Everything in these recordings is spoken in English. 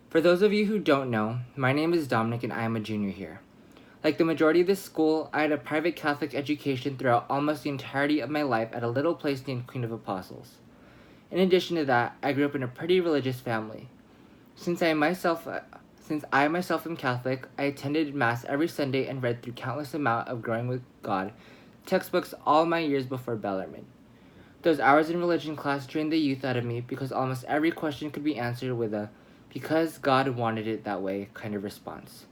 For those of you who don't know, my name is Dominic and I am a junior here. Like the majority of this school, I had a private Catholic education throughout almost the entirety of my life at a little place named Queen of Apostles. In addition to that, I grew up in a pretty religious family. Since I myself am Catholic, I attended Mass every Sunday and read through countless amount of Growing with God textbooks all my years before Bellarmine. Those hours in religion class drained the youth out of me because almost every question could be answered with a "because God wanted it that way" kind of response.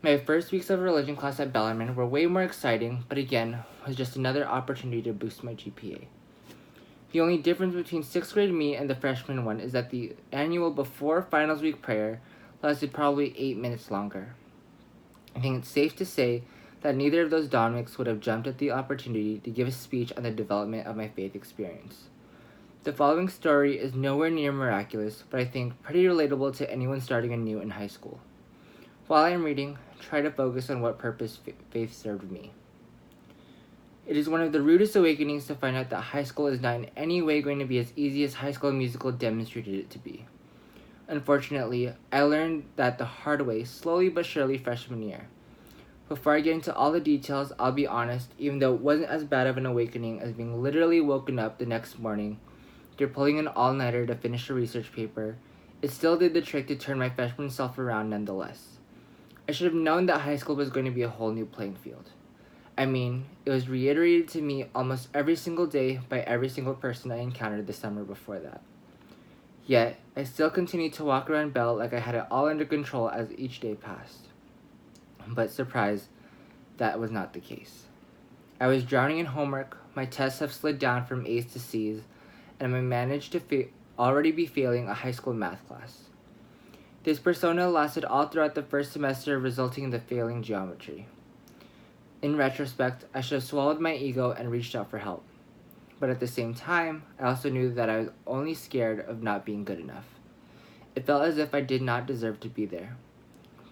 My first weeks of religion class at Bellarmine were way more exciting, but again, was just another opportunity to boost my GPA. The only difference between 6th grade me and the freshman one is that the annual before finals week prayer lasted probably 8 minutes longer. I think it's safe to say that neither of those Dominics would have jumped at the opportunity to give a speech on the development of my faith experience. The following story is nowhere near miraculous, but I think pretty relatable to anyone starting anew in high school. While I am reading, try to focus on what purpose faith served me. It is one of the rudest awakenings to find out that high school is not in any way going to be as easy as High School Musical demonstrated it to be. Unfortunately, I learned that the hard way, slowly but surely, freshman year. Before I get into all the details, I'll be honest, even though it wasn't as bad of an awakening as being literally woken up the next morning after pulling an all-nighter to finish a research paper, it still did the trick to turn my freshman self around nonetheless. I should have known that high school was going to be a whole new playing field. I mean, it was reiterated to me almost every single day by every single person I encountered the summer before that. Yet, I still continued to walk around Bell like I had it all under control as each day passed. But surprise, that was not the case. I was drowning in homework, my tests have slid down from A's to C's, and I managed to already be failing a high school math class. This persona lasted all throughout the first semester, resulting in the failing geometry. In retrospect, I should have swallowed my ego and reached out for help. But at the same time, I also knew that I was only scared of not being good enough. It felt as if I did not deserve to be there.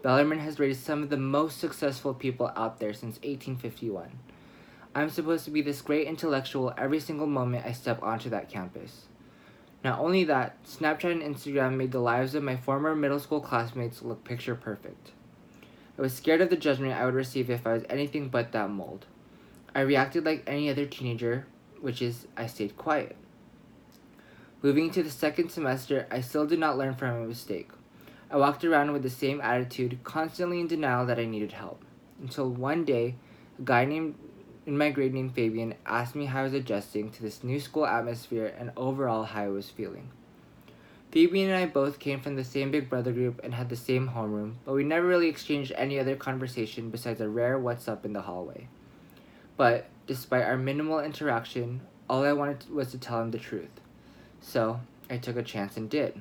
Bellarmine has raised some of the most successful people out there since 1851. I'm supposed to be this great intellectual every single moment I step onto that campus. Not only that, Snapchat and Instagram made the lives of my former middle school classmates look picture perfect. I was scared of the judgment I would receive if I was anything but that mold. I reacted like any other teenager, which is, I stayed quiet. Moving to the second semester, I still did not learn from my mistake. I walked around with the same attitude, constantly in denial that I needed help. Until one day, a guy in my grade named Fabian asked me how I was adjusting to this new school atmosphere and overall how I was feeling. Fabian and I both came from the same Big Brother group and had the same homeroom, but we never really exchanged any other conversation besides a rare "what's up" in the hallway. But, despite our minimal interaction, all I wanted was to tell him the truth. So, I took a chance and did.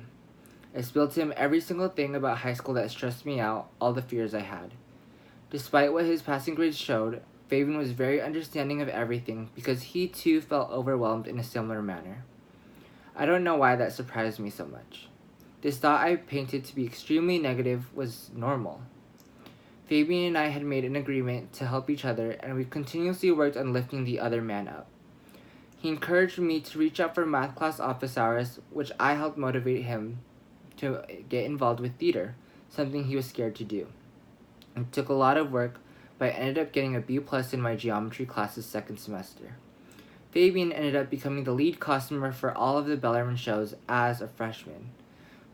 I spilled to him every single thing about high school that stressed me out, all the fears I had. Despite what his passing grades showed, Fabian was very understanding of everything because he too felt overwhelmed in a similar manner. I don't know why that surprised me so much. This thought I painted to be extremely negative was normal. Fabian and I had made an agreement to help each other, and we continuously worked on lifting the other man up. He encouraged me to reach out for math class office hours, which I helped motivate him to get involved with theater, something he was scared to do. It took a lot of work, but I ended up getting a B+ in my geometry classes second semester. Fabian ended up becoming the lead costumer for all of the Bellarmine shows as a freshman.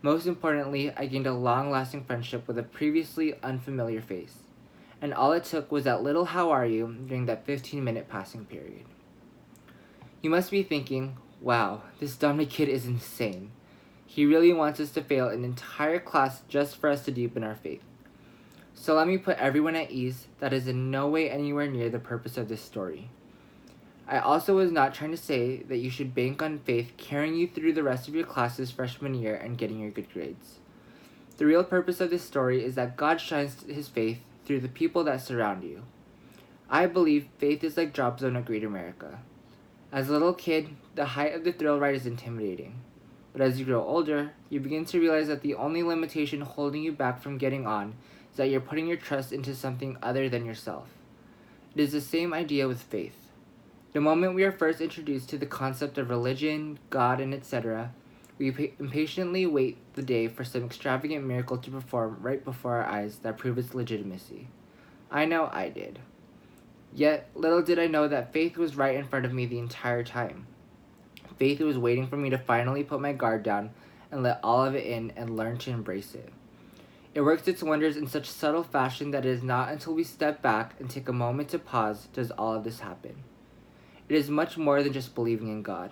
Most importantly, I gained a long-lasting friendship with a previously unfamiliar face. And all it took was that little "how are you" during that 15-minute passing period. You must be thinking, wow, this Dominic kid is insane. He really wants us to fail an entire class just for us to deepen our faith. So let me put everyone at ease, that is in no way anywhere near the purpose of this story. I also was not trying to say that you should bank on faith carrying you through the rest of your classes freshman year and getting your good grades. The real purpose of this story is that God shines his faith through the people that surround you. I believe faith is like Drop Zone at Great America. As a little kid, the height of the thrill ride is intimidating. But as you grow older, you begin to realize that the only limitation holding you back from getting on is that you're putting your trust into something other than yourself. It is the same idea with faith. The moment we are first introduced to the concept of religion, God, and etc., We impatiently wait the day for some extravagant miracle to perform right before our eyes that prove its legitimacy. I know I did. Yet, little did I know that faith was right in front of me the entire time. Faith was waiting for me to finally put my guard down and let all of it in and learn to embrace it. It works its wonders in such subtle fashion that it is not until we step back and take a moment to pause does all of this happen. It is much more than just believing in God.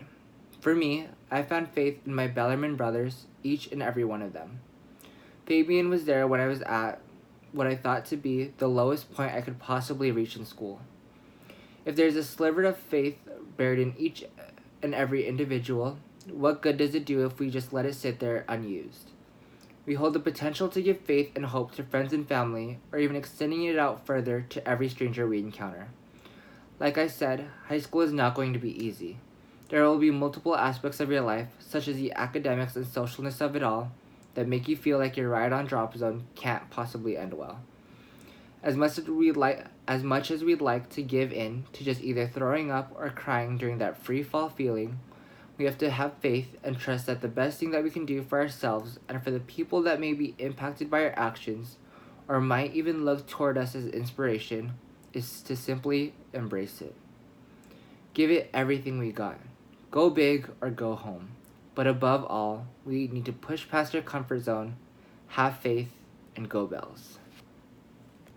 For me, I found faith in my Bellarmine brothers, each and every one of them. Fabian was there when I was at what I thought to be the lowest point I could possibly reach in school. If there's a sliver of faith buried in each and every individual, what good does it do if we just let it sit there unused? We hold the potential to give faith and hope to friends and family, or even extending it out further to every stranger we encounter. Like I said, high school is not going to be easy. There will be multiple aspects of your life, such as the academics and socialness of it all, that make you feel like your ride on drop zone can't possibly end well. As much as we'd like to give in to just either throwing up or crying during that free fall feeling, we have to have faith and trust that the best thing that we can do for ourselves and for the people that may be impacted by our actions, or might even look toward us as inspiration, is to simply embrace it. Give it everything we got. Go big or go home. But above all, we need to push past our comfort zone, have faith, and go Bells.